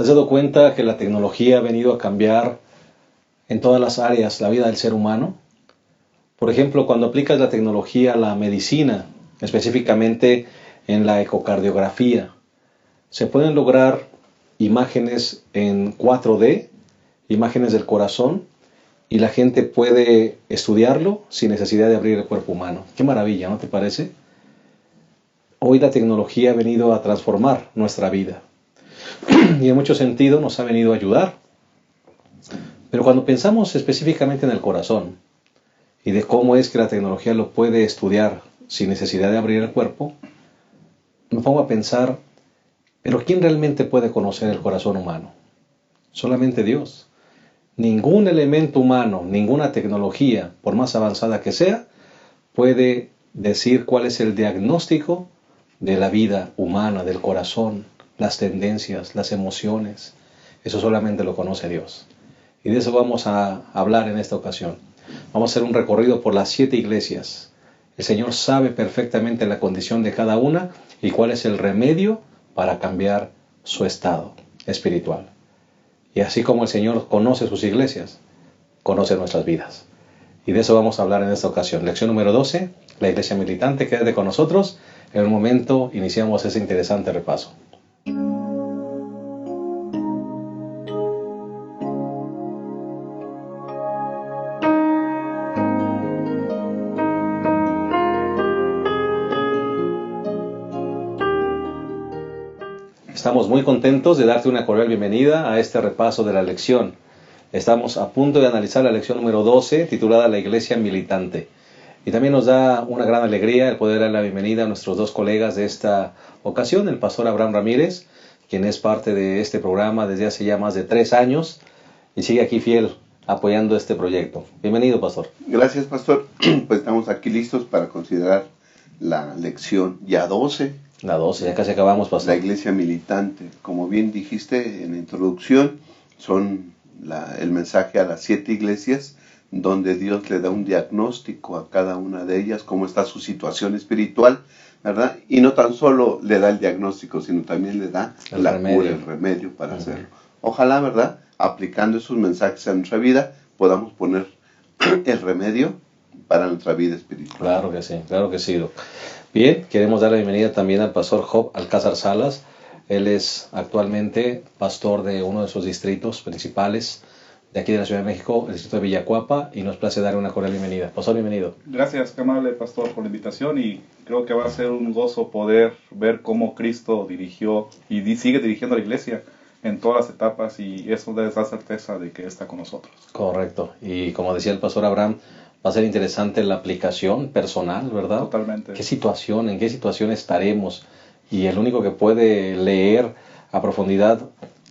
has dado cuenta que la tecnología ha venido a cambiar en todas las áreas la vida del ser humano? Por ejemplo, cuando aplicas la tecnología a la medicina, específicamente en la ecocardiografía, se pueden lograr imágenes en 4D, imágenes del corazón, y la gente puede estudiarlo sin necesidad de abrir el cuerpo humano. ¡Qué maravilla!, ¿no te parece? Hoy la tecnología ha venido a transformar nuestra vida y en muchos sentidos nos ha venido a ayudar. Pero cuando pensamos específicamente en el corazón y de cómo es que la tecnología lo puede estudiar sin necesidad de abrir el cuerpo, me pongo a pensar, ¿pero quién realmente puede conocer el corazón humano? Solamente Dios. Ningún elemento humano, ninguna tecnología, por más avanzada que sea, puede decir cuál es el diagnóstico de la vida humana, del corazón, las tendencias, las emociones. Eso solamente lo conoce Dios. Y de eso vamos a hablar en esta ocasión. Vamos a hacer un recorrido por las 7 iglesias. El Señor sabe perfectamente la condición de cada una y cuál es el remedio para cambiar su estado espiritual. Y así como el Señor conoce sus iglesias, conoce nuestras vidas. Y de eso vamos a hablar en esta ocasión. Lección número 12, la iglesia militante. Quédate con nosotros. En un momento iniciamos ese interesante repaso. Estamos muy contentos de darte una cordial bienvenida a este repaso de la lección. Estamos a punto de analizar la lección número 12, titulada La Iglesia Militante. Y también nos da una gran alegría el poder dar la bienvenida a nuestros 2 colegas de esta ocasión, el pastor Abraham Ramírez, quien es parte de este programa desde hace ya más de 3 años y sigue aquí fiel apoyando este proyecto. Bienvenido, pastor. Gracias, pastor. Pues estamos aquí listos para considerar la lección ya 12. La 12, ya casi acabamos, pastor. La iglesia militante. Como bien dijiste en la introducción, son el mensaje a las 7 iglesias, donde Dios le da un diagnóstico a cada una de ellas, cómo está su situación espiritual, ¿verdad? Y no tan solo le da el diagnóstico, sino también le da la cura, el remedio para hacerlo. Ojalá, ¿verdad?, aplicando esos mensajes a nuestra vida, podamos poner el remedio para nuestra vida espiritual. Claro que sí, Doc. Bien, queremos dar la bienvenida también al pastor Job Alcázar Salas. Él es actualmente pastor de uno de sus distritos principales de aquí de la Ciudad de México, el distrito de Villacuapa, y nos place dar una cordial bienvenida. Pastor, bienvenido. Gracias, qué amable pastor, por la invitación, y creo que va a ser un gozo poder ver cómo Cristo dirigió y sigue dirigiendo a la iglesia en todas las etapas, y eso da esa certeza de que Él está con nosotros. Correcto, y como decía el pastor Abraham, va a ser interesante la aplicación personal, ¿verdad? Totalmente. ¿En qué situación estaremos? Y el único que puede leer a profundidad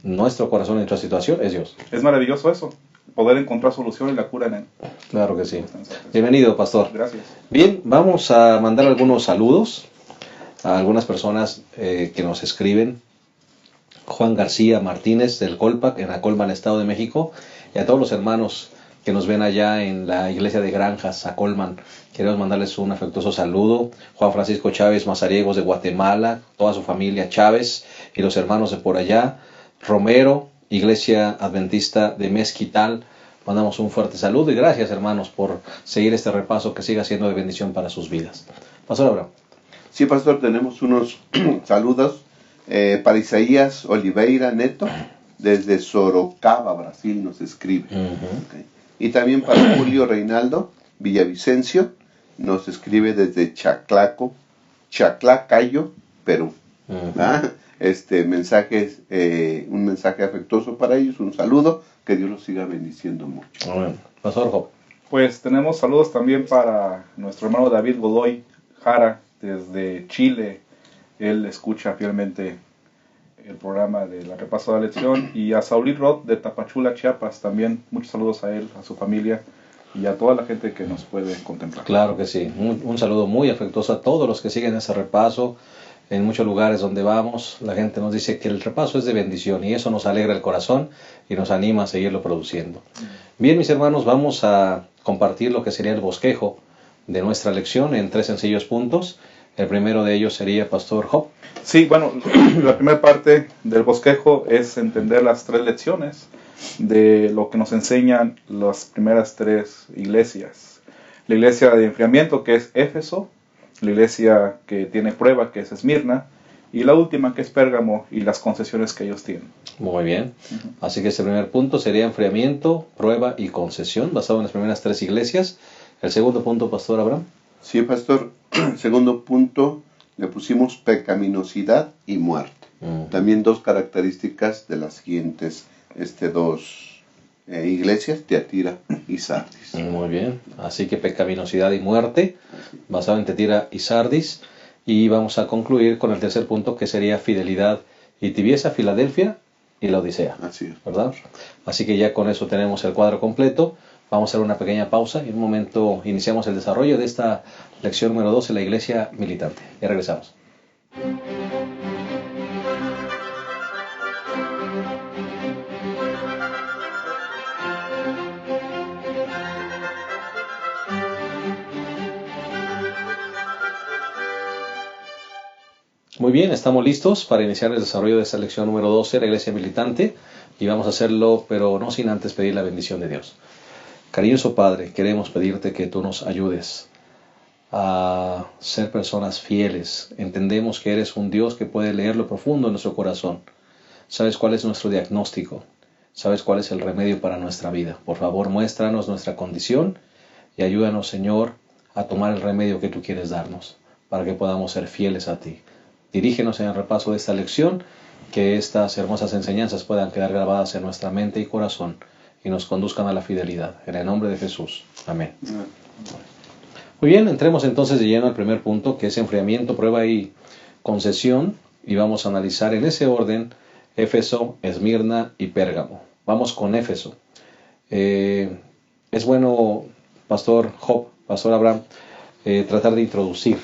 nuestro corazón en nuestra situación es Dios. Es maravilloso eso, poder encontrar solución y la cura en Él. Claro que sí. Bienvenido, pastor. Gracias. Bien, vamos a mandar algunos saludos a algunas personas que nos escriben. Juan García Martínez del Colpac, en Acolman, Estado de México, y a todos los hermanos que nos ven allá en la iglesia de Granjas, Acolman. Queremos mandarles un afectuoso saludo. Juan Francisco Chávez Mazariegos de Guatemala, toda su familia Chávez y los hermanos de por allá. Romero, Iglesia Adventista de Mezquital, mandamos un fuerte saludo y gracias, hermanos, por seguir este repaso que siga siendo de bendición para sus vidas. Pastor Abraham. Sí, pastor, tenemos unos saludos para Isaías Oliveira Neto, desde Sorocaba, Brasil, nos escribe. Okay. Y también para Julio Reinaldo Villavicencio, nos escribe desde Chaclacayo, Perú. Un mensaje afectuoso para ellos, un saludo, que Dios los siga bendiciendo mucho. Amén. Pastor Job. Pues tenemos saludos también para nuestro hermano David Godoy Jara, desde Chile. Él escucha fielmente el programa de la repaso de la lección, y a Saulí Roth de Tapachula, Chiapas, también muchos saludos a él, a su familia y a toda la gente que nos puede contemplar. Claro que sí, un saludo muy afectuoso a todos los que siguen ese repaso. En muchos lugares donde vamos, la gente nos dice que el repaso es de bendición y eso nos alegra el corazón y nos anima a seguirlo produciendo. Bien, mis hermanos, vamos a compartir lo que sería el bosquejo de nuestra lección en 3 sencillos puntos. El primero de ellos sería Pastor Job. Sí, bueno, la primera parte del bosquejo es entender las 3 lecciones de lo que nos enseñan las primeras 3 iglesias. La iglesia de enfriamiento, que es Éfeso, la iglesia que tiene prueba, que es Esmirna, y la última, que es Pérgamo, y las concesiones que ellos tienen. Muy bien. Así que este primer punto sería enfriamiento, prueba y concesión, basado en las primeras 3 iglesias. El segundo punto, Pastor Abraham. Sí, pastor. Segundo punto, le pusimos pecaminosidad y muerte. También 2 características de las siguientes 2 iglesias, Tiatira y Sardis. Muy bien. Así que pecaminosidad y muerte, basado en Tiatira y Sardis. Y vamos a concluir con el tercer punto, que sería fidelidad y tibieza, Filadelfia y la Odisea. Así es. ¿Verdad? Así que ya con eso tenemos el cuadro completo. Vamos a hacer una pequeña pausa y en un momento iniciamos el desarrollo de esta lección número 12, la iglesia militante. Ya regresamos. Muy bien, estamos listos para iniciar el desarrollo de esta lección número 12, la iglesia militante, y vamos a hacerlo, pero no sin antes pedir la bendición de Dios. Cariñoso Padre, queremos pedirte que tú nos ayudes a ser personas fieles. Entendemos que eres un Dios que puede leer lo profundo de nuestro corazón. Sabes cuál es nuestro diagnóstico. Sabes cuál es el remedio para nuestra vida. Por favor, muéstranos nuestra condición y ayúdanos, Señor, a tomar el remedio que tú quieres darnos para que podamos ser fieles a ti. Dirígenos en el repaso de esta lección, que estas hermosas enseñanzas puedan quedar grabadas en nuestra mente y corazón y nos conduzcan a la fidelidad. En el nombre de Jesús. Amén. Muy bien, entremos entonces de lleno al primer punto, que es enfriamiento, prueba y concesión, y vamos a analizar en ese orden Éfeso, Esmirna y Pérgamo. Vamos con Éfeso. Es bueno, Pastor Job, Pastor Abraham, tratar de introducir.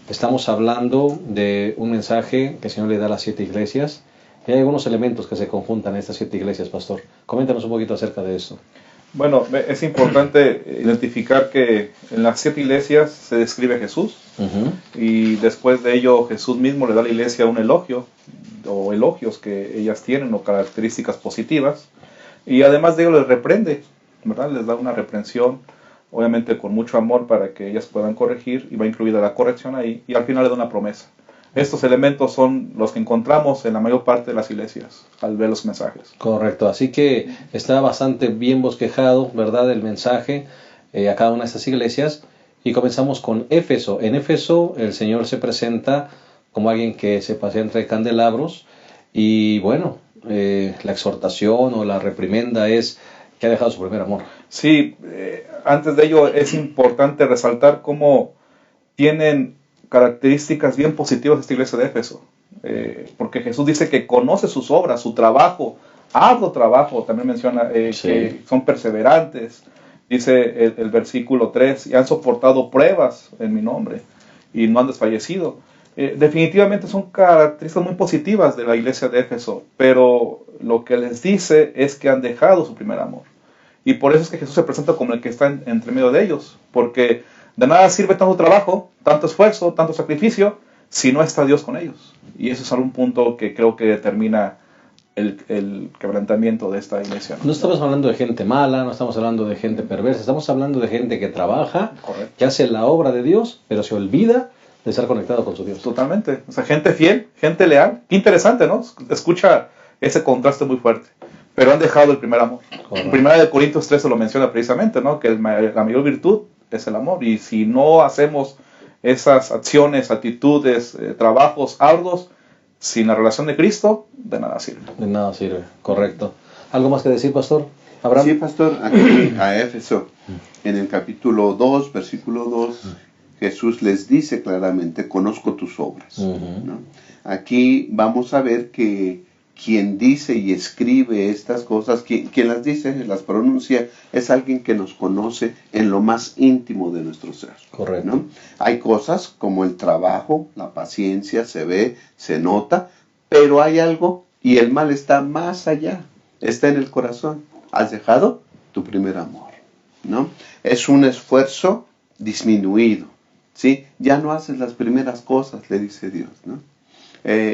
Estamos hablando de un mensaje que el Señor le da a las 7 iglesias. Y hay algunos elementos que se conjuntan en estas 7 iglesias, Pastor. Coméntanos un poquito acerca de esto. Bueno, es importante identificar que en las 7 iglesias se describe Jesús. Y después de ello Jesús mismo le da a la iglesia un elogio, o elogios que ellas tienen, o características positivas. Y además de ello les reprende, ¿verdad? Les da una reprensión, obviamente con mucho amor para que ellas puedan corregir, y va incluida la corrección ahí, y al final le da una promesa. Estos elementos son los que encontramos en la mayor parte de las iglesias al ver los mensajes. Correcto, así que está bastante bien bosquejado, ¿verdad?, el mensaje a cada una de estas iglesias. Y comenzamos con Éfeso. En Éfeso el Señor se presenta como alguien que se pasea entre candelabros, y bueno, la exhortación o la reprimenda es que ha dejado su primer amor. Sí, antes de ello es importante resaltar cómo tienen características bien positivas esta iglesia de Éfeso, porque Jesús dice que conoce sus obras, su trabajo, arduo trabajo, también menciona que son perseverantes. Dice el versículo 3, y han soportado pruebas en mi nombre y no han desfallecido. Definitivamente son características muy positivas de la iglesia de Éfeso, pero lo que les dice es que han dejado su primer amor. Y por eso es que Jesús se presenta como el que está entre medio de ellos, porque de nada sirve tanto trabajo, tanto esfuerzo, tanto sacrificio, si no está Dios con ellos. Y eso es algún punto que creo que determina el quebrantamiento de esta iglesia. No estamos hablando de gente mala, no estamos hablando de gente perversa, estamos hablando de gente que trabaja, Correcto, que hace la obra de Dios, pero se olvida de estar conectado con su Dios. Totalmente. O sea, gente fiel, gente leal. Qué interesante, ¿no? Escucha ese contraste muy fuerte. Pero han dejado el primer amor. En 1 Corintios 13 lo menciona precisamente, ¿no? Que la mayor virtud es el amor. Y si no hacemos esas acciones, actitudes, trabajos arduos, sin la relación de Cristo, de nada sirve. De nada sirve, correcto. ¿Algo más que decir, Pastor Abraham? Sí, pastor, aquí a Éfeso, en el capítulo 2, versículo 2, Jesús les dice claramente, conozco tus obras. ¿No? Aquí vamos a ver que quien dice y escribe estas cosas, quien las dice, las pronuncia, es alguien que nos conoce en lo más íntimo de nuestro ser. Correcto. ¿No? Hay cosas como el trabajo, la paciencia, se ve, se nota, pero hay algo y el mal está más allá, está en el corazón. Has dejado tu primer amor, ¿no? Es un esfuerzo disminuido. ¿sí? Ya no haces las primeras cosas, le dice Dios, ¿no?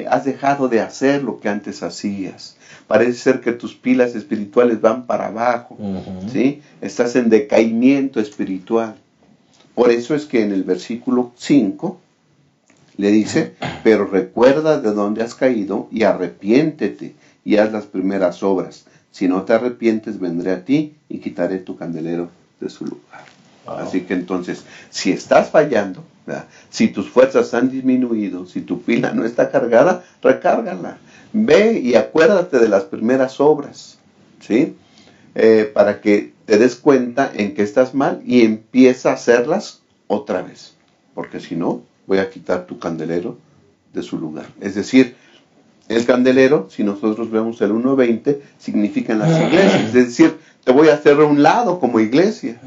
Has dejado de hacer lo que antes hacías. Parece ser que tus pilas espirituales van para abajo, ¿sí? Estás en decaimiento espiritual. Por eso es que en el versículo 5 le dice, pero recuerda de dónde has caído y arrepiéntete y haz las primeras obras. Si no te arrepientes, vendré a ti y quitaré tu candelero de su lugar. Wow. Así que entonces, si estás fallando, ¿verdad? Si tus fuerzas han disminuido, si tu pila no está cargada, recárgala. Ve y acuérdate de las primeras obras, ¿sí? Para que te des cuenta en que estás mal y empieza a hacerlas otra vez. Porque si no, voy a quitar tu candelero de su lugar. Es decir, el candelero, si nosotros vemos el 1:20, significa en las iglesias. Es decir, te voy a hacer a un lado como iglesia.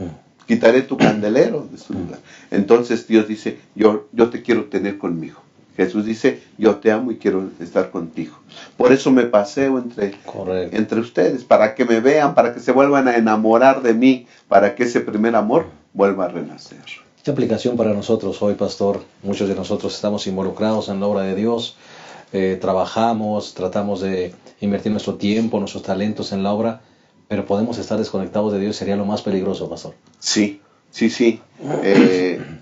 Quitaré tu candelero de su lugar. Entonces Dios dice, yo te quiero tener conmigo. Jesús dice, yo te amo y quiero estar contigo. Por eso me paseo entre ustedes, para que me vean, para que se vuelvan a enamorar de mí, para que ese primer amor vuelva a renacer. ¿Qué aplicación para nosotros hoy, pastor? Muchos de nosotros estamos involucrados en la obra de Dios, trabajamos, tratamos de invertir nuestro tiempo, nuestros talentos en la obra, pero podemos estar desconectados de Dios, sería lo más peligroso, pastor. Sí.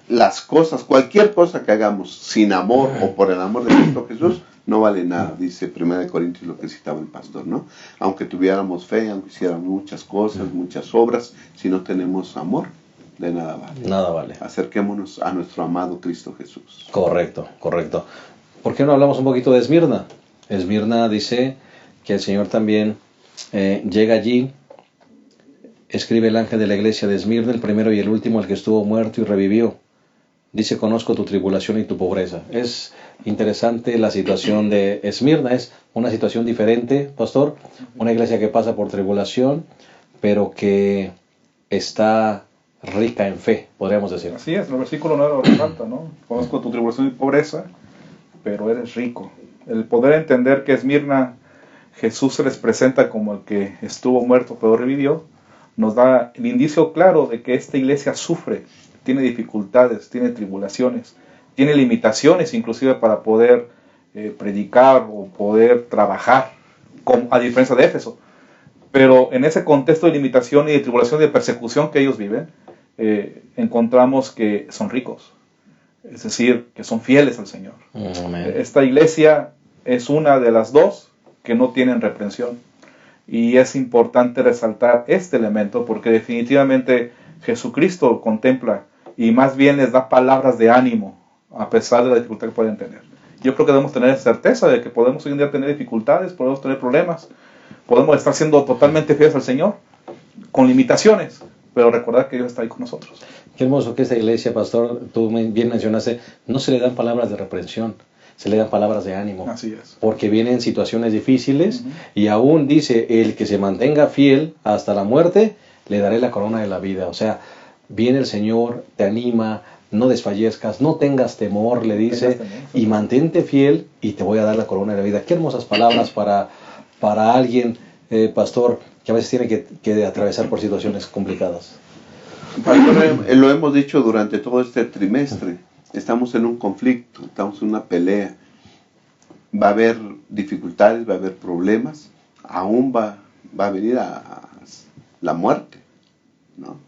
Las cosas, cualquier cosa que hagamos sin amor o por el amor de Cristo Jesús, no vale nada, dice 1 Corintios, lo que citaba el pastor, ¿no? Aunque tuviéramos fe, aunque hiciéramos muchas cosas, muchas obras, si no tenemos amor, de nada vale. Nada vale. Acerquémonos a nuestro amado Cristo Jesús. Correcto. ¿Por qué no hablamos un poquito de Esmirna? Esmirna dice que el Señor también llega allí. Escribe el ángel de la iglesia de Esmirna, el primero y el último, el que estuvo muerto y revivió. Dice, conozco tu tribulación y tu pobreza. Es interesante la situación de Esmirna, es una situación diferente, pastor. Una iglesia que pasa por tribulación, pero que está rica en fe, podríamos decir. Así es, el versículo 9 lo resalta, ¿no? Conozco tu tribulación y pobreza, pero eres rico. El poder entender que Esmirna, Jesús se les presenta como el que estuvo muerto pero revivió, nos da el indicio claro de que esta iglesia sufre, tiene dificultades, tiene tribulaciones, tiene limitaciones inclusive para poder predicar o poder trabajar, a diferencia de Éfeso. Pero en ese contexto de limitación y de tribulación y de persecución que ellos viven, encontramos que son ricos, es decir, que son fieles al Señor. Amén. Esta iglesia es una de las dos que no tienen reprensión. Y es importante resaltar este elemento porque definitivamente Jesucristo contempla y más bien les da palabras de ánimo a pesar de la dificultad que pueden tener. Yo creo que debemos tener certeza de que podemos hoy en día tener dificultades, podemos tener problemas, podemos estar siendo totalmente fieles al Señor con limitaciones, pero recordar que Dios está ahí con nosotros. Qué hermoso que esta iglesia, pastor, tú bien mencionaste, no se le dan palabras de reprensión, se le dan palabras de ánimo. Así es. Porque vienen situaciones difíciles y aún dice, el que se mantenga fiel hasta la muerte, le daré la corona de la vida. O sea, viene el Señor, te anima, no desfallezcas, no tengas temor, le dice, y mantente fiel y te voy a dar la corona de la vida. Qué hermosas palabras para alguien, pastor, que a veces tiene que atravesar por situaciones complicadas. Pastor, lo hemos dicho durante todo este trimestre. Estamos en un conflicto, estamos en una pelea. Va a haber dificultades, va a haber problemas, aún va a venir a la muerte, ¿no?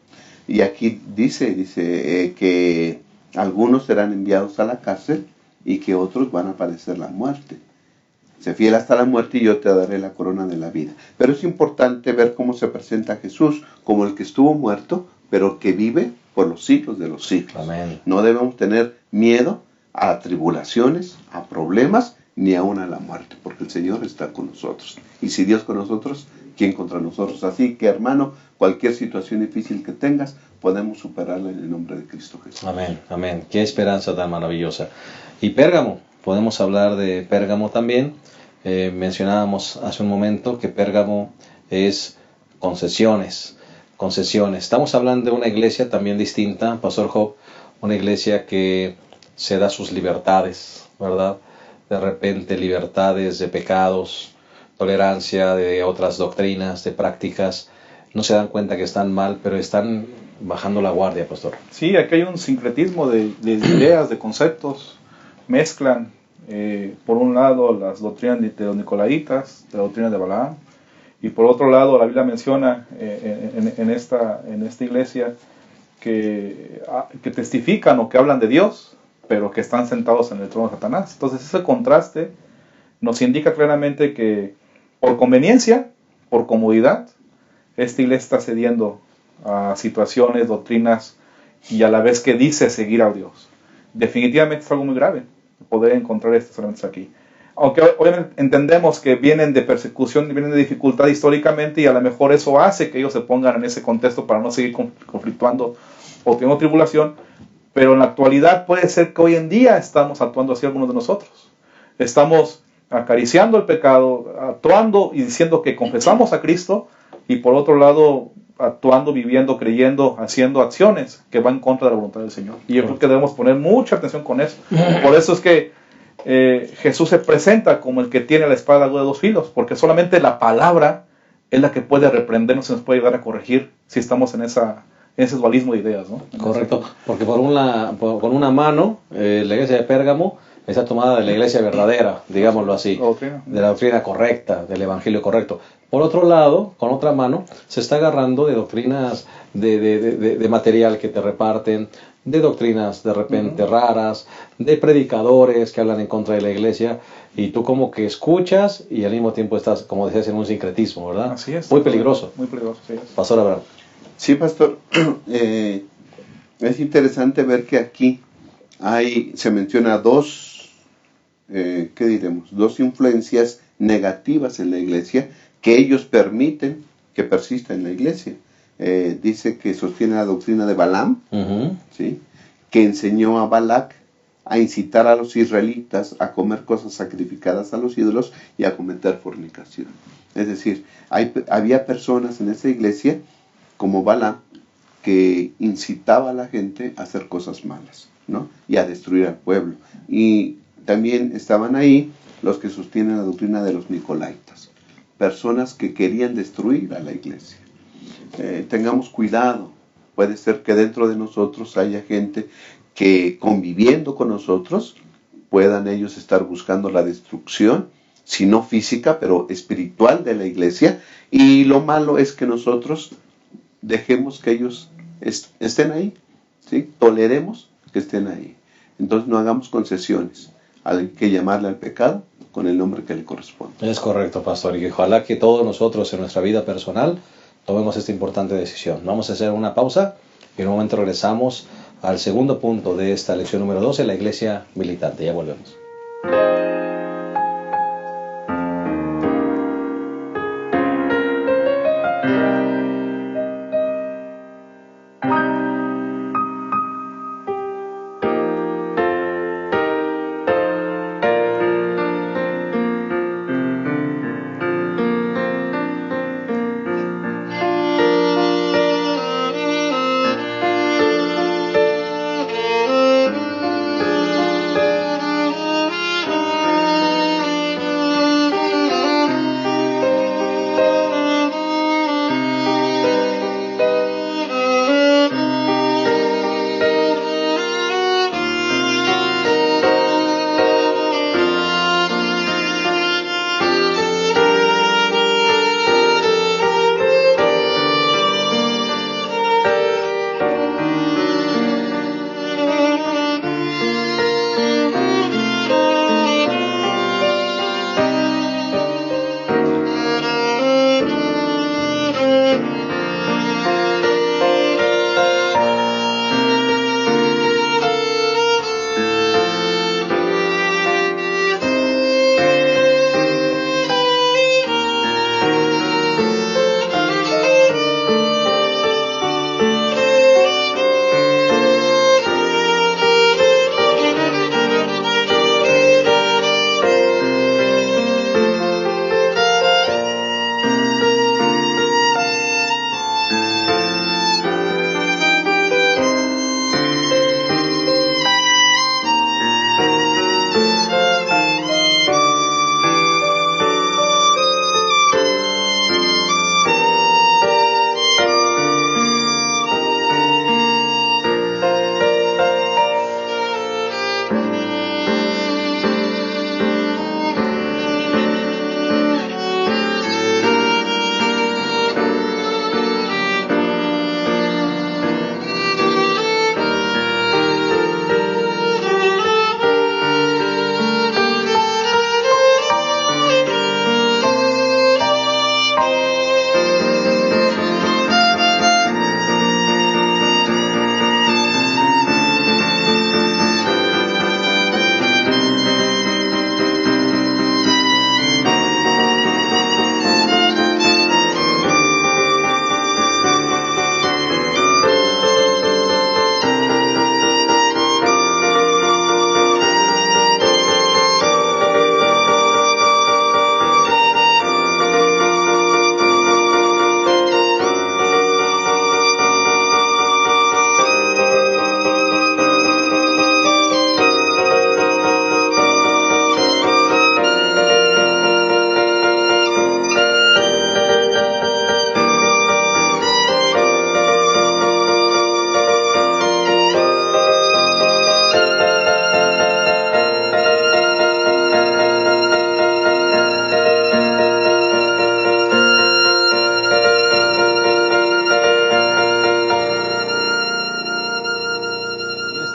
Y aquí dice que algunos serán enviados a la cárcel y que otros van a padecer la muerte. Sé fiel hasta la muerte y yo te daré la corona de la vida. Pero es importante ver cómo se presenta Jesús como el que estuvo muerto, pero que vive por los siglos de los siglos. Amén. No debemos tener miedo a tribulaciones, a problemas, ni aún a la muerte, porque el Señor está con nosotros. Y si Dios con nosotros, ¿quién contra nosotros? Así que, hermano, cualquier situación difícil que tengas, podemos superarla en el nombre de Cristo Jesús. Amén, amén. Qué esperanza tan maravillosa. Y Pérgamo, podemos hablar de Pérgamo también. Mencionábamos hace un momento que Pérgamo es concesiones. Estamos hablando de una iglesia también distinta, Pastor Job, una iglesia que se da sus libertades, ¿verdad? De repente libertades de pecados, tolerancia de otras doctrinas, de prácticas. No se dan cuenta que están mal, pero están bajando la guardia, pastor. Sí, aquí hay un sincretismo de ideas, de conceptos, mezclan por un lado las doctrinas de los nicolaitas, la doctrina de Balaam, y por otro lado la Biblia menciona en esta iglesia que testifican o que hablan de Dios, pero que están sentados en el trono de Satanás. Entonces ese contraste nos indica claramente que por conveniencia, por comodidad, esta iglesia está cediendo a situaciones, doctrinas, y a la vez que dice seguir a Dios. Definitivamente es algo muy grave poder encontrar estos elementos aquí. Aunque obviamente entendemos que vienen de persecución, vienen de dificultad históricamente, y a lo mejor eso hace que ellos se pongan en ese contexto para no seguir conflictuando o teniendo tribulación, pero en la actualidad puede ser que hoy en día estamos actuando así algunos de nosotros. Estamos acariciando el pecado, actuando y diciendo que confesamos a Cristo, y por otro lado actuando, viviendo, creyendo, haciendo acciones que van en contra de la voluntad del Señor. Y yo creo que debemos poner mucha atención con eso. Por eso es que Jesús se presenta como el que tiene la espada de dos filos, porque solamente la palabra es la que puede reprendernos y nos puede ayudar a corregir si estamos en ese dualismo de ideas, ¿no? Correcto, porque con una mano la iglesia de Pérgamo está tomada de la iglesia verdadera, digámoslo así, de la doctrina correcta, del evangelio correcto. Por otro lado, con otra mano, se está agarrando de doctrinas de material que te reparten, de doctrinas de repente raras, de predicadores que hablan en contra de la iglesia, y tú como que escuchas y al mismo tiempo estás, como decías, en un sincretismo, ¿verdad? Así es. Muy peligroso. Muy peligroso, sí. Pastor Abraham. Sí, pastor. Es interesante ver que aquí se menciona dos influencias negativas en la iglesia que ellos permiten que persista en la iglesia. Dice que sostiene la doctrina de Balaam, ¿sí? Que enseñó a Balac a incitar a los israelitas a comer cosas sacrificadas a los ídolos y a cometer fornicación. Es decir, había personas en esa iglesia como Balaam que incitaba a la gente a hacer cosas malas, ¿no? Y a destruir al pueblo. Y también estaban ahí los que sostienen la doctrina de los nicolaitas, personas que querían destruir a la iglesia. Tengamos cuidado, puede ser que dentro de nosotros haya gente que conviviendo con nosotros puedan ellos estar buscando la destrucción, si no física, pero espiritual de la iglesia, y lo malo es que nosotros dejemos que ellos estén ahí, ¿sí? Toleremos que estén ahí. Entonces no hagamos concesiones, hay que llamarle al pecado con el nombre que le corresponde. Es correcto, pastor, y ojalá que todos nosotros en nuestra vida personal tomemos esta importante decisión. Vamos a hacer una pausa y en un momento regresamos al segundo punto de esta lección número 12, la iglesia militante. Ya volvemos.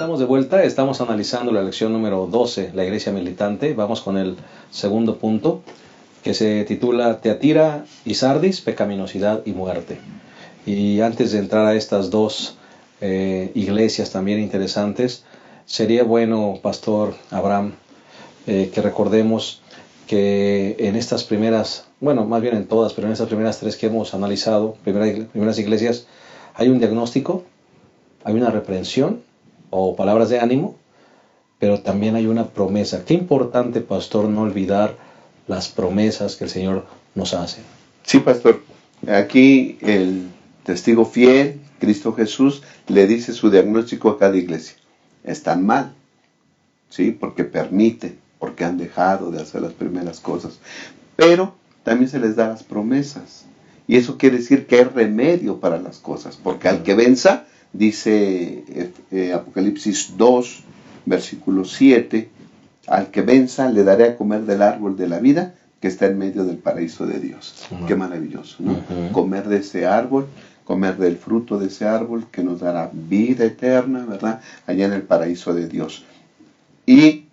Estamos de vuelta, estamos analizando la lección número 12, la iglesia militante. Vamos con el segundo punto, que se titula Teatira y Sardis, pecaminosidad y muerte. Y antes de entrar a estas dos iglesias también interesantes, sería bueno, Pastor Abraham, que recordemos que en estas primeras, bueno, más bien en todas, pero en estas primeras tres que hemos analizado, primeras iglesias, hay un diagnóstico, hay una reprensión o palabras de ánimo, pero también hay una promesa. Qué importante, pastor, no olvidar las promesas que el Señor nos hace. Sí, pastor. Aquí el testigo fiel, Cristo Jesús, le dice su diagnóstico a cada iglesia. Están mal, ¿sí? Porque permiten, porque han dejado de hacer las primeras cosas. Pero también se les da las promesas. Y eso quiere decir que hay remedio para las cosas. Porque al que venza, dice Apocalipsis 2, versículo 7, al que venza le daré a comer del árbol de la vida que está en medio del paraíso de Dios. Qué maravilloso, ¿no? Comer de ese árbol, comer del fruto de ese árbol que nos dará vida eterna, ¿verdad? Allá en el paraíso de Dios. Y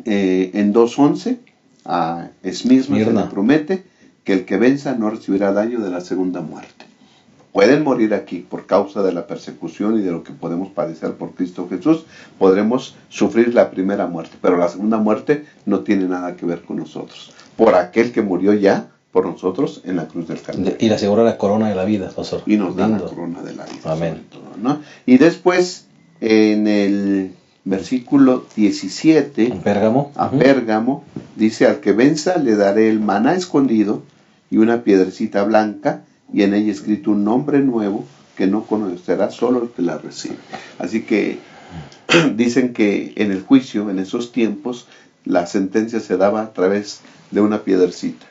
en 2.11 a Esmirna se le promete que el que venza no recibirá daño de la segunda muerte. Pueden morir aquí por causa de la persecución y de lo que podemos padecer por Cristo Jesús. Podremos sufrir la primera muerte, pero la segunda muerte no tiene nada que ver con nosotros. Por aquel que murió ya por nosotros en la cruz del Calvario. Y le asegura la corona de la vida, pastor. Y nos da la corona de la vida. Amén. Todo, ¿no? Y después, en el versículo 17, Pérgamo, dice: al que venza le daré el maná escondido y una piedrecita blanca, y en ella escrito un nombre nuevo que no conocerá solo el que la recibe. Así que dicen que en el juicio, en esos tiempos, la sentencia se daba a través de una piedrecita.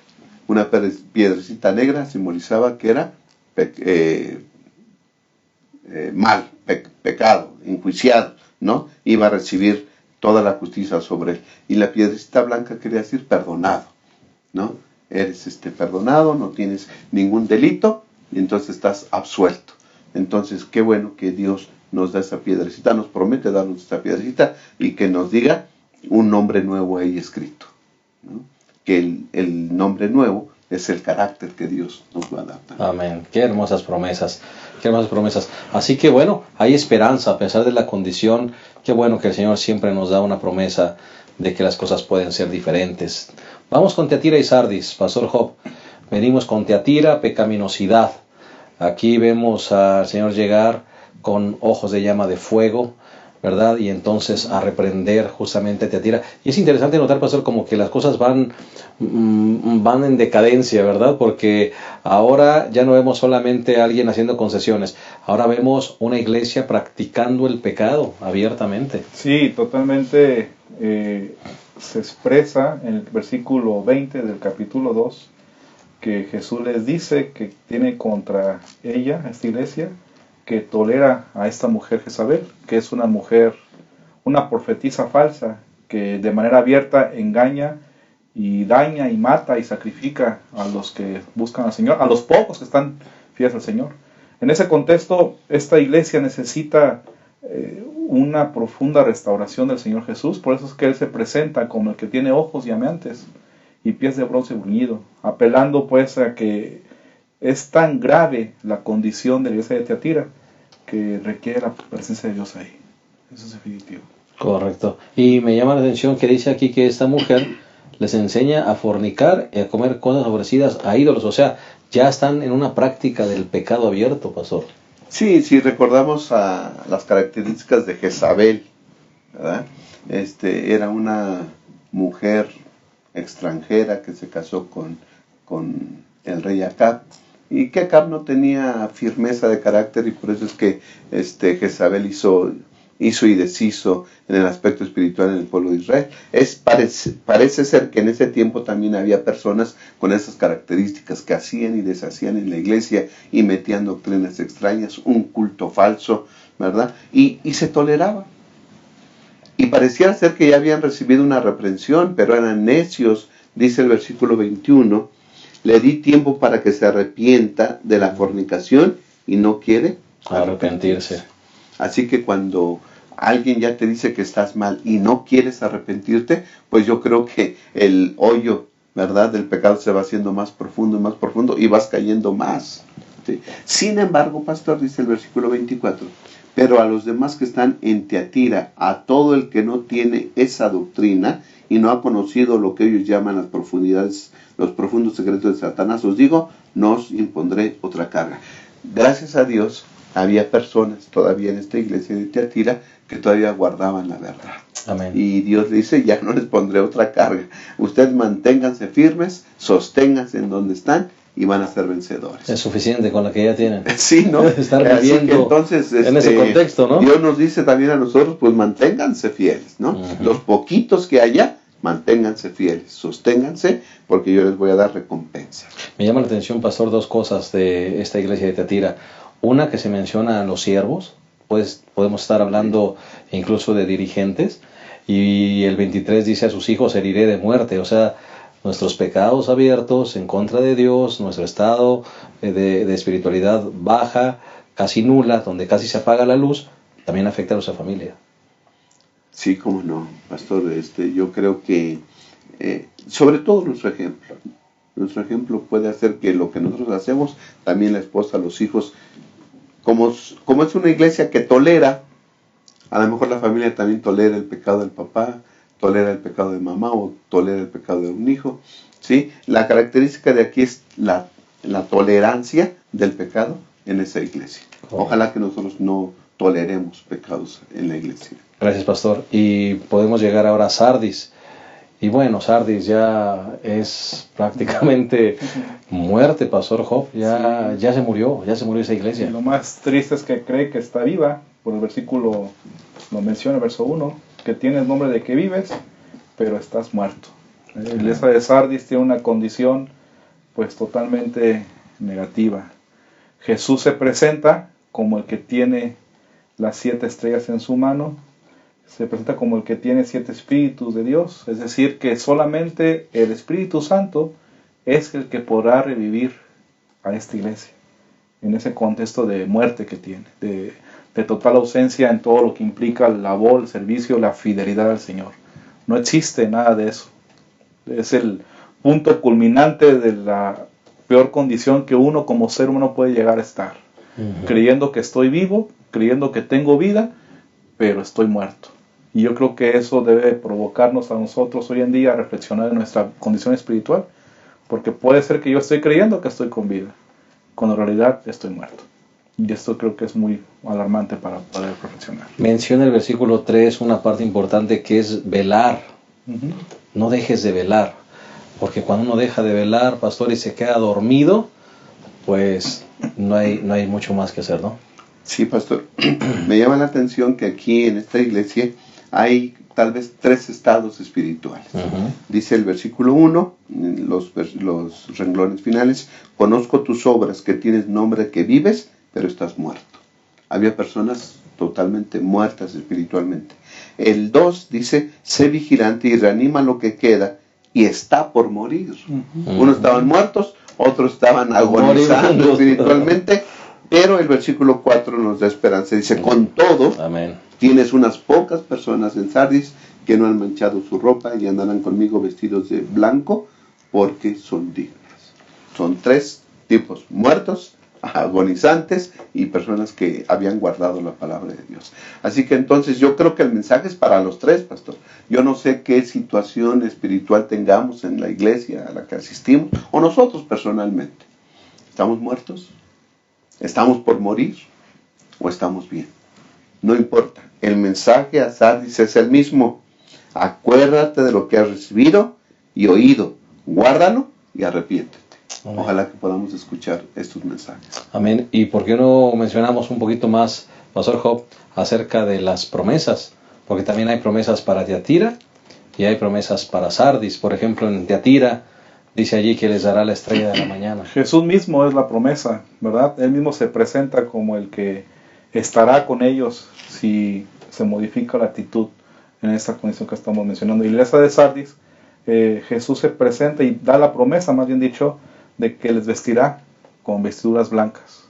Una piedrecita negra simbolizaba que era pecado, enjuiciado, ¿no? Iba a recibir toda la justicia sobre él. Y la piedrecita blanca quería decir perdonado, ¿no? Eres perdonado, no tienes ningún delito, y entonces estás absuelto. Entonces, qué bueno que Dios nos da esa piedrecita, nos promete darnos esa piedrecita y que nos diga un nombre nuevo ahí escrito, ¿no? Que el nombre nuevo es el carácter que Dios nos va a dar también. Amén. Qué hermosas promesas. Qué hermosas promesas. Así que bueno, hay esperanza a pesar de la condición. Qué bueno que el Señor siempre nos da una promesa de que las cosas pueden ser diferentes. Vamos con Teatira y Sardis, Pastor Job. Venimos con Teatira, pecaminosidad. Aquí vemos al Señor llegar con ojos de llama de fuego, ¿verdad? Y entonces a reprender justamente a Teatira. Y es interesante notar, pastor, como que las cosas van en decadencia, ¿verdad? Porque ahora ya no vemos solamente a alguien haciendo concesiones. Ahora vemos una iglesia practicando el pecado abiertamente. Sí, totalmente. Se expresa en el versículo 20 del capítulo 2 que Jesús les dice que tiene contra ella, esta iglesia, que tolera a esta mujer Jezabel, que es una mujer, una profetisa falsa, que de manera abierta engaña y daña y mata y sacrifica a los que buscan al Señor, a los pocos que están fieles al Señor. En ese contexto, esta iglesia necesita una profunda restauración del Señor Jesús. Por eso es que Él se presenta como el que tiene ojos llameantes y pies de bronce bruñido, apelando pues a que es tan grave la condición de la iglesia de Teatira que requiere la presencia de Dios ahí. Eso es definitivo. Correcto. Y me llama la atención que dice aquí que esta mujer les enseña a fornicar y a comer cosas ofrecidas a ídolos. O sea, ya están en una práctica del pecado abierto, pastor. Sí, si recordamos a las características de Jezabel, ¿verdad? Era una mujer extranjera que se casó con el rey Acab, y que Acab no tenía firmeza de carácter, y por eso es que Jezabel hizo y deshizo en el aspecto espiritual en el pueblo de Israel. Parece ser que en ese tiempo también había personas con esas características que hacían y deshacían en la iglesia y metían doctrinas extrañas, un culto falso, ¿verdad? Y se toleraba. Y parecía ser que ya habían recibido una reprensión, pero eran necios, dice el versículo 21, le di tiempo para que se arrepienta de la fornicación y no quiere arrepentirse. Así que cuando alguien ya te dice que estás mal y no quieres arrepentirte, pues yo creo que el hoyo, ¿verdad?, del pecado se va haciendo más profundo y vas cayendo más. ¿Sí? Sin embargo, pastor, dice el versículo 24, pero a los demás que están en Tiatira, a todo el que no tiene esa doctrina y no ha conocido lo que ellos llaman las profundidades, los profundos secretos de Satanás, os digo, no os impondré otra carga. Gracias a Dios, había personas todavía en esta iglesia de Tiatira que todavía guardaban la verdad. Amén. Y Dios le dice, ya no les pondré otra carga. Ustedes manténganse firmes, sosténganse en donde están y van a ser vencedores. Es suficiente con la que ya tienen. Sí, ¿no? Estar viviendo entonces, en ese contexto, ¿no? Dios nos dice también a nosotros, pues manténganse fieles, ¿no? Uh-huh. Los poquitos que haya, manténganse fieles, sosténganse, porque yo les voy a dar recompensa. Me llama la atención, pastor, dos cosas de esta iglesia de Tiatira. Una, que se menciona a los siervos, pues podemos estar hablando incluso de dirigentes, y el 23 dice, a sus hijos heriré de muerte. O sea, nuestros pecados abiertos en contra de Dios, nuestro estado de espiritualidad baja, casi nula, donde casi se apaga la luz, también afecta a nuestra familia. Sí, cómo no, pastor. Yo creo que, sobre todo nuestro ejemplo puede hacer que lo que nosotros hacemos, también la esposa, los hijos, como es una iglesia que tolera, a lo mejor la familia también tolera el pecado del papá, tolera el pecado de mamá o tolera el pecado de un hijo, ¿sí? La característica de aquí es la tolerancia del pecado en esa iglesia. Ojalá que nosotros no toleremos pecados en la iglesia. Gracias, pastor. Y podemos llegar ahora a Sardis. Y bueno, Sardis ya es prácticamente muerte, pastor Job. Ya se murió esa iglesia. Y lo más triste es que cree que está viva, por el versículo, lo menciona el verso 1, que tienes nombre de que vives, pero estás muerto. La iglesia de Sardis tiene una condición pues totalmente negativa. Jesús se presenta como el que tiene las 7 estrellas en su mano, se presenta como el que tiene 7 espíritus de Dios, es decir, que solamente el Espíritu Santo es el que podrá revivir a esta iglesia, en ese contexto de muerte que tiene, de total ausencia en todo lo que implica la labor, el servicio, la fidelidad al Señor. No existe nada de eso. Es el punto culminante de la peor condición que uno como ser humano puede llegar a estar. Uh-huh. Creyendo que estoy vivo, creyendo que tengo vida, pero estoy muerto. Y yo creo que eso debe provocarnos a nosotros hoy en día a reflexionar en nuestra condición espiritual, porque puede ser que yo estoy creyendo que estoy con vida, cuando en realidad estoy muerto. Y esto creo que es muy alarmante para poder reflexionar. Menciona el versículo 3 una parte importante que es velar. Uh-huh. No dejes de velar, porque cuando uno deja de velar, pastor, y se queda dormido, pues no hay mucho más que hacer, ¿no? Sí, pastor. Me llama la atención que aquí en esta iglesia hay tal vez 3 estados espirituales. Uh-huh. Dice el versículo 1, los renglones finales, conozco tus obras, que tienes nombre que vives, pero estás muerto. Había personas totalmente muertas espiritualmente. El 2 dice, sé vigilante y reanima lo que queda y está por morir. Uh-huh. Unos estaban muertos, otros estaban agonizando espiritualmente, pero el versículo 4 nos da esperanza. Dice, con todo, amén, tienes unas pocas personas en Sardis que no han manchado su ropa y andarán conmigo vestidos de blanco porque son dignas. Son 3 tipos, muertos, agonizantes y personas que habían guardado la palabra de Dios. Así que entonces yo creo que el mensaje es para los 3, pastor. Yo no sé qué situación espiritual tengamos en la iglesia a la que asistimos o nosotros personalmente. ¿Estamos muertos? ¿Estamos por morir? ¿O estamos bien? No importa. El mensaje a Sardis es el mismo. Acuérdate de lo que has recibido y oído. Guárdalo y arrepiéntete. Amén. Ojalá que podamos escuchar estos mensajes. Amén. ¿Y por qué no mencionamos un poquito más, pastor Job, acerca de las promesas? Porque también hay promesas para Tiatira y hay promesas para Sardis. Por ejemplo, en Tiatira dice allí que les dará la estrella de la mañana. Jesús mismo es la promesa, ¿verdad? Él mismo se presenta como el que estará con ellos si se modifica la actitud en esta condición que estamos mencionando. Y en la iglesia de Sardis, Jesús se presenta y da la promesa, más bien dicho, de que les vestirá con vestiduras blancas.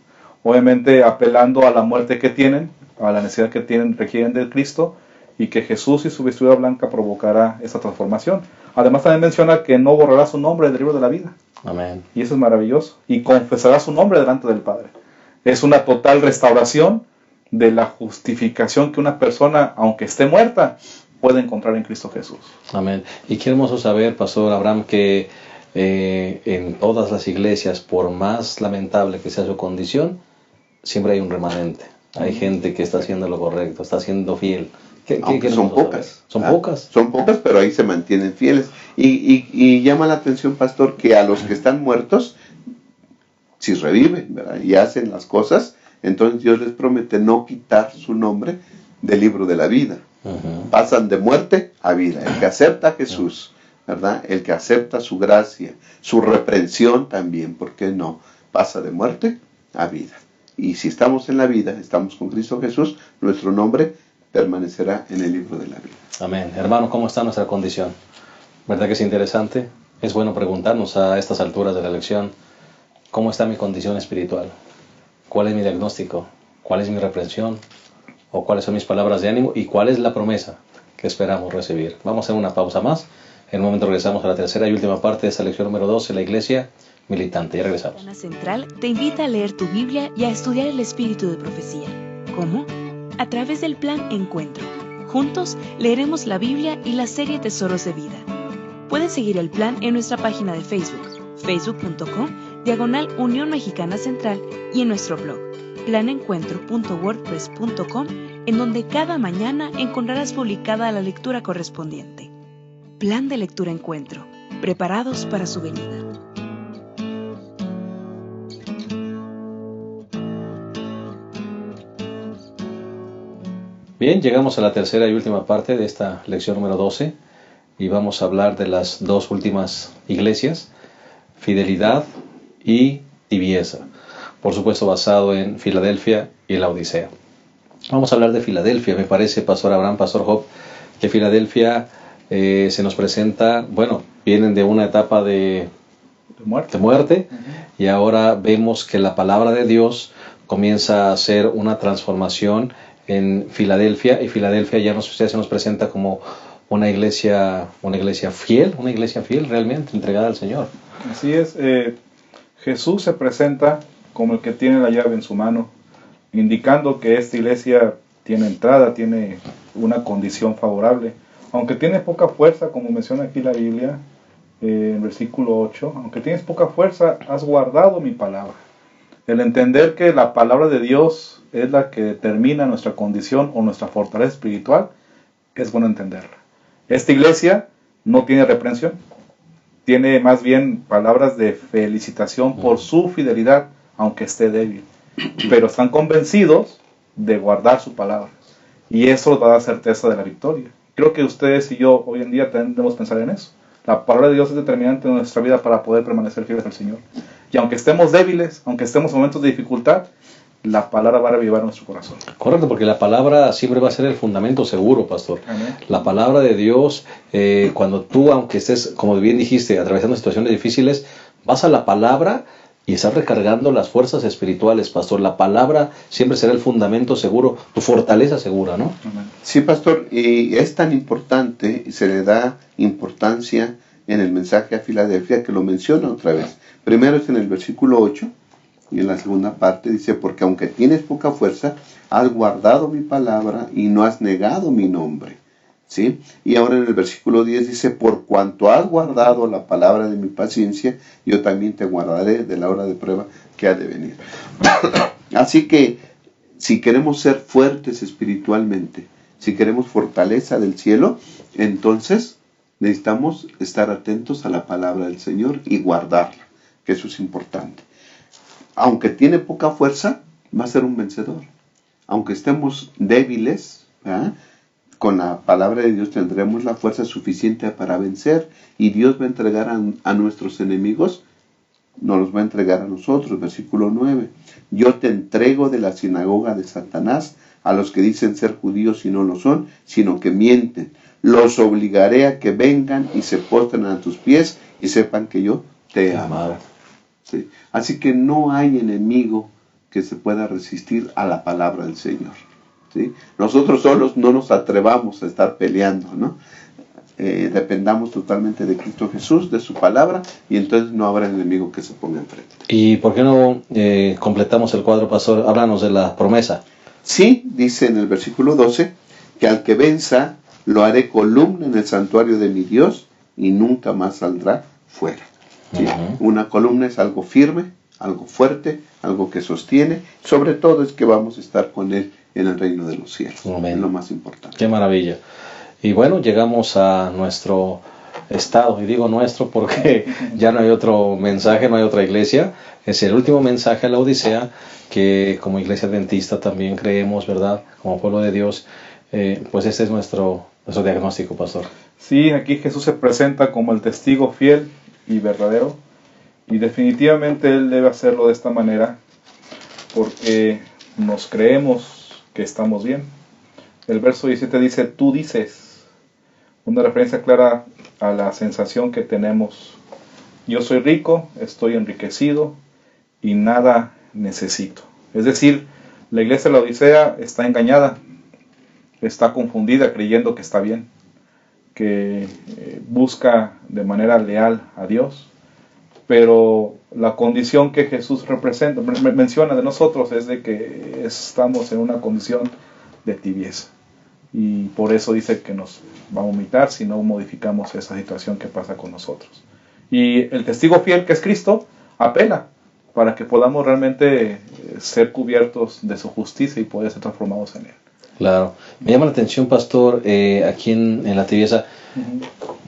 Obviamente apelando a la muerte que tienen, a la necesidad que requieren de Cristo, y que Jesús y su vestidura blanca provocará esa transformación. Además también menciona que no borrará su nombre del libro de la vida. Amén. Y eso es maravilloso. Y confesará su nombre delante del Padre. Es una total restauración de la justificación que una persona, aunque esté muerta, puede encontrar en Cristo Jesús. Amén. Y qué hermoso saber, Pastor Abraham, que en todas las iglesias, por más lamentable que sea su condición, siempre hay un remanente. Hay gente que está haciendo lo correcto, está siendo fiel. Aunque son pocas. Son pocas. Son pocas, pero ahí se mantienen fieles. Y llama la atención, pastor, que a los que están muertos, si reviven, ¿verdad?, y hacen las cosas, entonces Dios les promete no quitar su nombre del libro de la vida. Pasan de muerte a vida. El que acepta a Jesús, ¿verdad?, el que acepta su gracia, su reprensión también, ¿por qué no?, pasa de muerte a vida. Y si estamos en la vida, estamos con Cristo Jesús, nuestro nombre permanecerá en el libro de la vida. Amén. Hermano, ¿cómo está nuestra condición? ¿Verdad que es interesante? Es bueno preguntarnos a estas alturas de la lección, ¿cómo está mi condición espiritual? ¿Cuál es mi diagnóstico? ¿Cuál es mi reprensión? ¿O cuáles son mis palabras de ánimo? ¿Y cuál es la promesa que esperamos recibir? Vamos a hacer una pausa más. En un momento regresamos a la tercera y última parte de esta lección número 12, la iglesia militante. Ya regresamos. La Central te invita a leer tu Biblia y a estudiar el espíritu de profecía. ¿Cómo? A través del plan Encuentro. Juntos leeremos la Biblia y la serie Tesoros de Vida. Puedes seguir el plan en nuestra página de Facebook, facebook.com/Unión Mexicana Central, y en nuestro blog, planencuentro.wordpress.com, en donde cada mañana encontrarás publicada la lectura correspondiente. Plan de lectura Encuentro, preparados para su venida. Bien, llegamos a la tercera y última parte de esta lección número 12 y vamos a hablar de las dos últimas iglesias, fidelidad y tibieza. Por supuesto basado en Filadelfia y la Odisea. Vamos a hablar de Filadelfia. Me parece, Pastor Abraham, Pastor Job, que Filadelfia se nos presenta, bueno, vienen de una etapa de muerte y ahora vemos que la palabra de Dios comienza a hacer una transformación en Filadelfia, y Filadelfia ya se nos presenta como una iglesia fiel realmente entregada al Señor. Así es. Jesús se presenta como el que tiene la llave en su mano, indicando que esta iglesia tiene entrada, tiene una condición favorable. Aunque tiene poca fuerza, como menciona aquí la Biblia, en versículo 8, aunque tienes poca fuerza, has guardado mi palabra. El entender que la palabra de Dios es la que determina nuestra condición o nuestra fortaleza espiritual, es bueno entenderla. Esta iglesia no tiene reprensión, tiene más bien palabras de felicitación por su fidelidad, aunque esté débil. Pero están convencidos de guardar su palabra. Y eso les va a dar certeza de la victoria. Creo que ustedes y yo hoy en día debemos pensar en eso. La palabra de Dios es determinante en nuestra vida para poder permanecer fieles al Señor. Y aunque estemos débiles, aunque estemos en momentos de dificultad, la palabra va a revivar nuestro corazón. Correcto, porque la palabra siempre va a ser el fundamento seguro, pastor. Amén. La palabra de Dios, cuando tú, aunque estés, como bien dijiste, atravesando situaciones difíciles, vas a la palabra y estás recargando las fuerzas espirituales, pastor. La palabra siempre será el fundamento seguro, tu fortaleza segura, ¿no? Amén. Sí, pastor, y es tan importante, y se le da importancia en el mensaje a Filadelfia, que lo menciona otra vez. Primero es en el versículo 8, y en la segunda parte dice, porque aunque tienes poca fuerza, has guardado mi palabra y no has negado mi nombre. ¿Sí? Y ahora en el versículo 10 dice, por cuanto has guardado la palabra de mi paciencia, yo también te guardaré de la hora de prueba que ha de venir. Así que, si queremos ser fuertes espiritualmente, si queremos fortaleza del cielo, entonces necesitamos estar atentos a la palabra del Señor y guardarla, que eso es importante. Aunque tiene poca fuerza, va a ser un vencedor. Aunque estemos débiles, ¿verdad?, con la palabra de Dios tendremos la fuerza suficiente para vencer, y Dios va a entregar a nuestros enemigos, nos los va a entregar a nosotros. Versículo 9, yo te entrego de la sinagoga de Satanás a los que dicen ser judíos y no lo son, sino que mienten. Los obligaré a que vengan y se postren a tus pies y sepan que yo te he amado. ¿Sí? Así que no hay enemigo que se pueda resistir a la palabra del Señor. ¿sí? Nosotros solos no nos atrevamos a estar peleando, ¿no? Dependamos totalmente de Cristo Jesús, de su palabra, y entonces no habrá enemigo que se ponga enfrente. ¿Y por qué no completamos el cuadro, pastor? Háblanos de la promesa. Sí, dice en el versículo 12, que al que venza lo haré columna en el santuario de mi Dios y nunca más saldrá fuera. ¿Sí? Una columna es algo firme, algo fuerte, algo que sostiene. Sobre todo es que vamos a estar con Él en el reino de los cielos. Amén. Es lo más importante. Qué maravilla. Y bueno, llegamos a nuestro estado, y digo nuestro porque ya no hay otro mensaje, no hay otra iglesia. Es el último mensaje a la Odisea, que como iglesia adventista también creemos, ¿verdad? Como pueblo de Dios, pues este es nuestro diagnóstico, pastor. Sí, aquí Jesús se presenta como el testigo fiel y verdadero, y definitivamente Él debe hacerlo de esta manera, porque nos creemos que estamos bien. El verso 17 dice, tú dices, una referencia clara a la sensación que tenemos. Yo soy rico, estoy enriquecido y nada necesito. Es decir, la iglesia de la Odisea está engañada, está confundida creyendo que está bien, que busca de manera leal a Dios, pero la condición que Jesús representa, menciona de nosotros, es de que estamos en una condición de tibieza, y por eso dice que nos va a vomitar si no modificamos esa situación que pasa con nosotros. Y el testigo fiel, que es Cristo, apela para que podamos realmente ser cubiertos de su justicia y poder ser transformados en Él. Claro. Me llama la atención, pastor, aquí en la tibieza,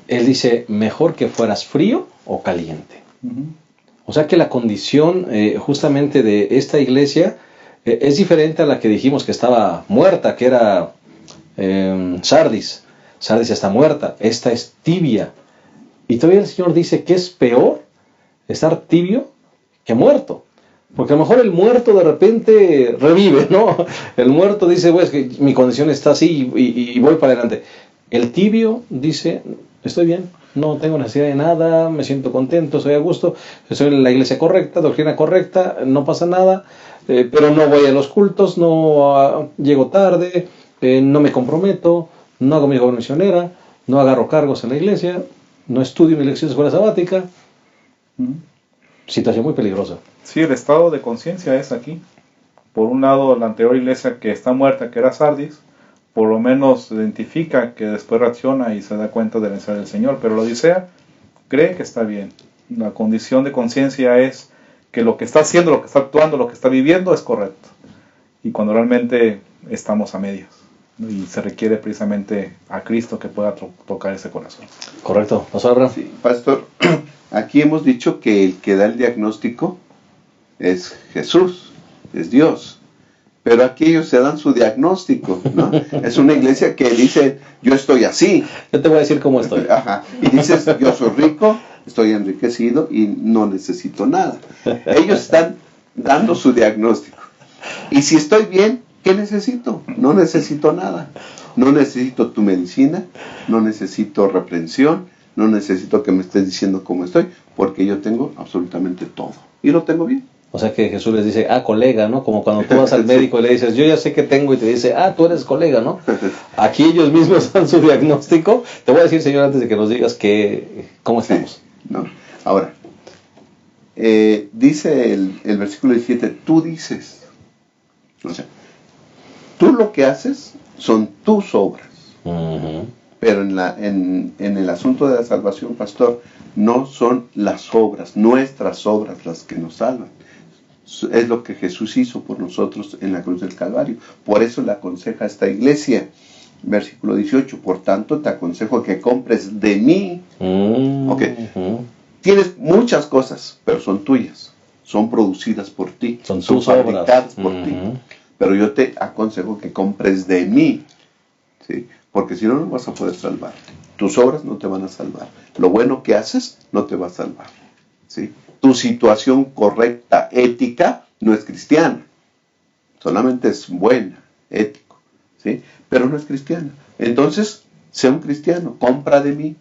él dice, mejor que fueras frío o caliente. O sea que la condición justamente de esta iglesia es diferente a la que dijimos que estaba muerta, que era Sardis. Sardis está muerta, esta es tibia. Y todavía el Señor dice que es peor estar tibio que muerto. Porque a lo mejor el muerto de repente revive, ¿no? El muerto dice, pues que mi condición está así y voy para adelante. El tibio dice, estoy bien, no tengo necesidad de nada, me siento contento, estoy a gusto, estoy en la iglesia correcta, doctrina correcta, no pasa nada, pero no voy a los cultos, no llego tarde, no me comprometo, no hago mi labor misionera, no agarro cargos en la iglesia, no estudio mi lección de escuela sabática. Situación muy peligrosa. Sí, el estado de conciencia es aquí. Por un lado, la anterior iglesia que está muerta, que era Sardis, por lo menos identifica que después reacciona y se da cuenta de la necesidad del Señor, pero la Odisea cree que está bien. La condición de conciencia es que lo que está haciendo, lo que está actuando, lo que está viviendo es correcto. Y cuando realmente estamos a medias, ¿no? Y se requiere precisamente a Cristo que pueda tocar ese corazón. Correcto. ¿Pastor Abraham? Sí, pastor, aquí hemos dicho que el que da el diagnóstico es Jesús, es Dios. Pero aquí ellos se dan su diagnóstico, ¿no? Es una iglesia que dice, yo estoy así. Yo te voy a decir cómo estoy. Ajá. Y dices, yo soy rico, estoy enriquecido y no necesito nada. Ellos están dando su diagnóstico. Y si estoy bien, ¿qué necesito? No necesito nada. No necesito tu medicina, no necesito reprensión, no necesito que me estés diciendo cómo estoy, porque yo tengo absolutamente todo. Y lo tengo bien. O sea que Jesús les dice, colega, ¿no? Como cuando tú vas al médico y le dices, yo ya sé que tengo, y te dice, tú eres colega, ¿no? Aquí ellos mismos dan su diagnóstico. Te voy a decir, Señor, antes de que nos digas cómo estamos. Sí, ¿no? Ahora, dice el versículo 17, tú dices. O sea, tú lo que haces son tus obras. Pero en el asunto de la salvación, pastor, no son las obras, nuestras obras las que nos salvan. Es lo que Jesús hizo por nosotros en la cruz del Calvario. Por eso le aconseja a esta iglesia, versículo 18, por tanto te aconsejo que compres de mí. Tienes muchas cosas, pero son tuyas, son producidas por ti, son fabricadas por ti. Pero yo te aconsejo que compres de mí, ¿sí? Porque si no, no vas a poder salvarte. Tus obras no te van a salvar. Lo bueno que haces no te va a salvar, ¿sí? Tu situación correcta, ética, no es cristiana. Solamente es buena, ético, ¿sí? Pero no es cristiana. Entonces, sea un cristiano, compra de mí,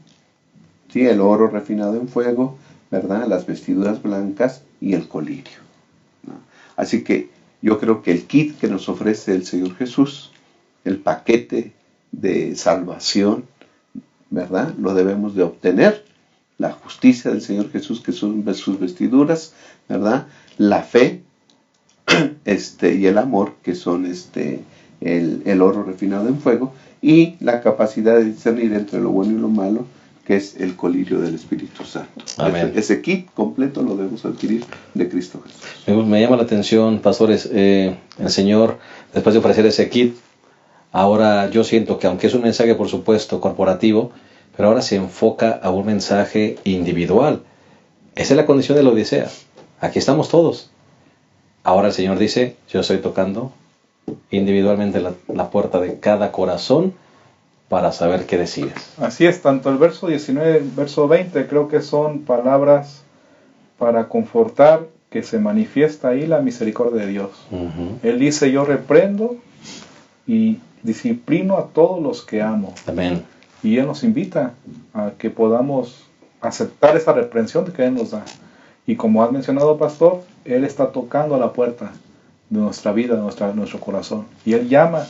¿sí? El oro refinado en fuego, ¿verdad? Las vestiduras blancas y el colirio, ¿no? Así que yo creo que el kit que nos ofrece el Señor Jesús el paquete de salvación, ¿verdad? Lo debemos de obtener. La justicia del Señor Jesús, que son sus vestiduras, ¿verdad? La fe, y el amor, que son el oro refinado en fuego, y la capacidad de discernir entre lo bueno y lo malo, que es el colirio del Espíritu Santo. Amén. Ese kit completo lo debemos adquirir de Cristo Jesús. Me llama la atención, pastores, el Señor, después de ofrecer ese kit, ahora yo siento que aunque es un mensaje, por supuesto, corporativo, pero ahora se enfoca a un mensaje individual. Esa es la condición de la Odisea. Aquí estamos todos. Ahora el Señor dice, yo estoy tocando individualmente la puerta de cada corazón para saber qué decides. Así es, tanto el verso 19 y el verso 20 creo que son palabras para confortar que se manifiesta ahí la misericordia de Dios. Él dice, yo reprendo y disciplino a todos los que amo. Amén. Y Él nos invita a que podamos aceptar esa reprensión que Él nos da. Y como has mencionado, pastor, Él está tocando a la puerta de nuestra vida, de nuestro corazón. Y Él llama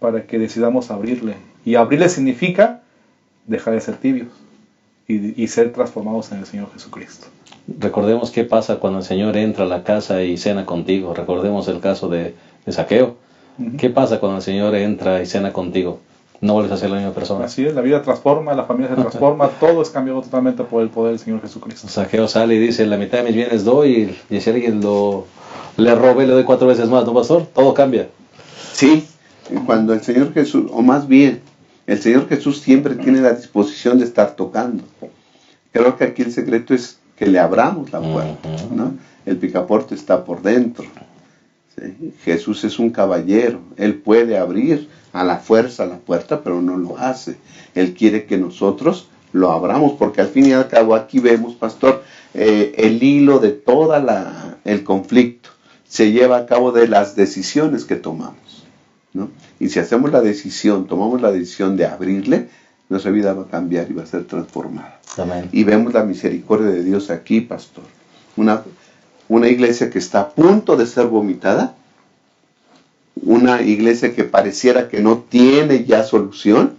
para que decidamos abrirle. Y abrirle significa dejar de ser tibios y ser transformados en el Señor Jesucristo. Recordemos qué pasa cuando el Señor entra a la casa y cena contigo. Recordemos el caso de Zaqueo. ¿Qué pasa cuando el Señor entra y cena contigo? No vuelves a ser la misma persona. Así es, la vida transforma, la familia se transforma, todo es cambiado totalmente por el poder del Señor Jesucristo. Zaqueo sale y dice, la mitad de mis bienes doy, y si alguien le robe, le doy 4 veces más, ¿no, pastor? Todo cambia. Sí, cuando el Señor Jesús, o más bien, el Señor Jesús siempre tiene la disposición de estar tocando. Creo que aquí el secreto es que le abramos la puerta, ¿no? El picaporte está por dentro. ¿Sí? Jesús es un caballero, Él puede abrir a la fuerza la puerta, pero no lo hace. Él quiere que nosotros lo abramos, porque al fin y al cabo aquí vemos, pastor, el hilo de todo el conflicto se lleva a cabo de las decisiones que tomamos, ¿no? Y si hacemos tomamos la decisión de abrirle, nuestra vida va a cambiar y va a ser transformada. Amén. Y vemos la misericordia de Dios aquí, pastor. Una iglesia que está a punto de ser vomitada, una iglesia que pareciera que no tiene ya solución,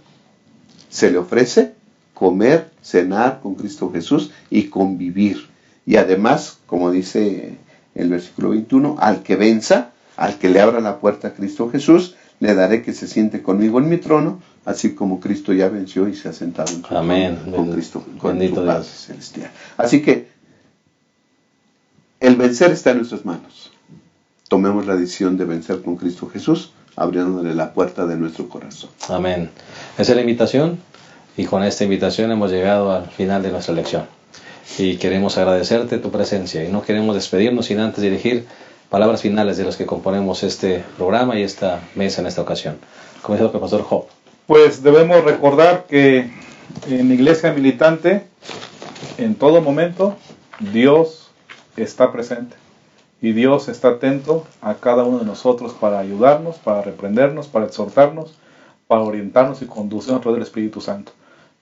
se le ofrece comer, cenar con Cristo Jesús y convivir. Y además, como dice el versículo 21, al que venza, al que le abra la puerta a Cristo Jesús, le daré que se siente conmigo en mi trono, así como Cristo ya venció y se ha sentado en su Amén. trono con Cristo, con Bendito su Padre Dios. celestial. Así que el vencer está en nuestras manos. Tomemos la decisión de vencer con Cristo Jesús, abriéndole la puerta de nuestro corazón. Amén. Esa es la invitación, y con esta invitación hemos llegado al final de nuestra lección. Y queremos agradecerte tu presencia, y no queremos despedirnos sin antes dirigir palabras finales de los que componemos este programa y esta mesa en esta ocasión. Comenzando con el pastor Job. Pues debemos recordar que en la iglesia militante, en todo momento, Dios está presente. Y Dios está atento a cada uno de nosotros para ayudarnos, para reprendernos, para exhortarnos, para orientarnos y conducirnos a través del Espíritu Santo.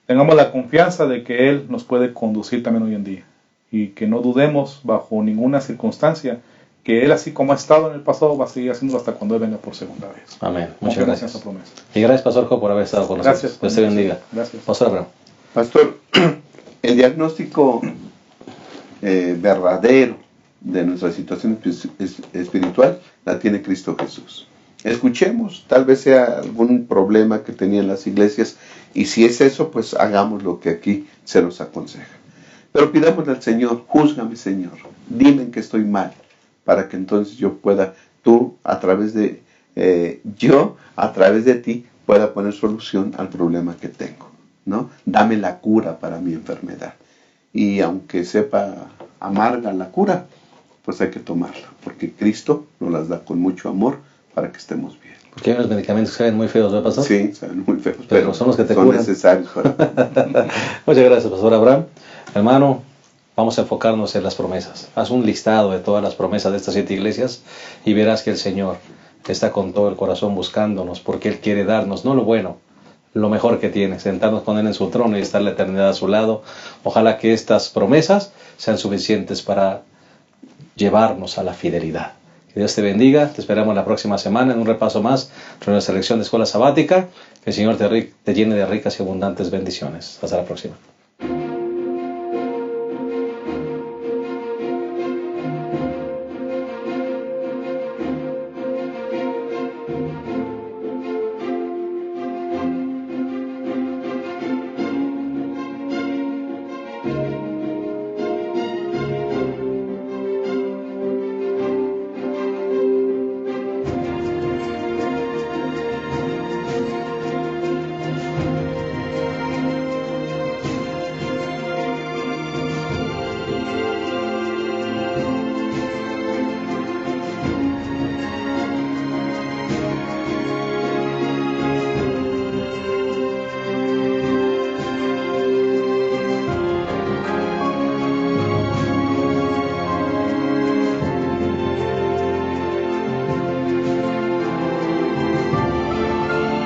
Tengamos la confianza de que Él nos puede conducir también hoy en día. Y que no dudemos bajo ninguna circunstancia que Él, así como ha estado en el pasado, va a seguir haciéndolo hasta cuando Él venga por segunda vez. Amén. Muchas Confiemos en gracias. esa promesa. Y gracias, pastor Job, por haber estado con nosotros. Gracias. Dios te bendiga. Gracias. Pastor Abraham. Pastor, el diagnóstico verdadero de nuestra situación espiritual la tiene Cristo Jesús. Escuchemos, tal vez sea algún problema que tenían las iglesias, y si es eso, pues hagamos lo que aquí se nos aconseja. Pero pidámosle al Señor, júzgame, Señor, dime en que estoy mal, para que entonces yo pueda, a través de ti, pueda poner solución al problema que tengo, ¿no? Dame la cura para mi enfermedad. Y aunque sepa amarga la cura, pues hay que tomarla, porque Cristo nos las da con mucho amor para que estemos bien. Porque hay unos medicamentos que saben muy feos, ¿verdad, pastor? Sí, saben muy feos, pero son los que te son curan. necesarios para... Muchas gracias, pastor Abraham. Hermano, vamos a enfocarnos en las promesas. Haz un listado de todas las promesas de estas 7 iglesias y verás que el Señor está con todo el corazón buscándonos, porque Él quiere darnos, no lo bueno, lo mejor que tiene, sentarnos con Él en su trono y estar la eternidad a su lado. Ojalá que estas promesas sean suficientes para llevarnos a la fidelidad. Que Dios te bendiga. Te esperamos la próxima semana en un repaso más de nuestra lección de escuela sabática. Que el Señor te llene de ricas y abundantes bendiciones. Hasta la próxima.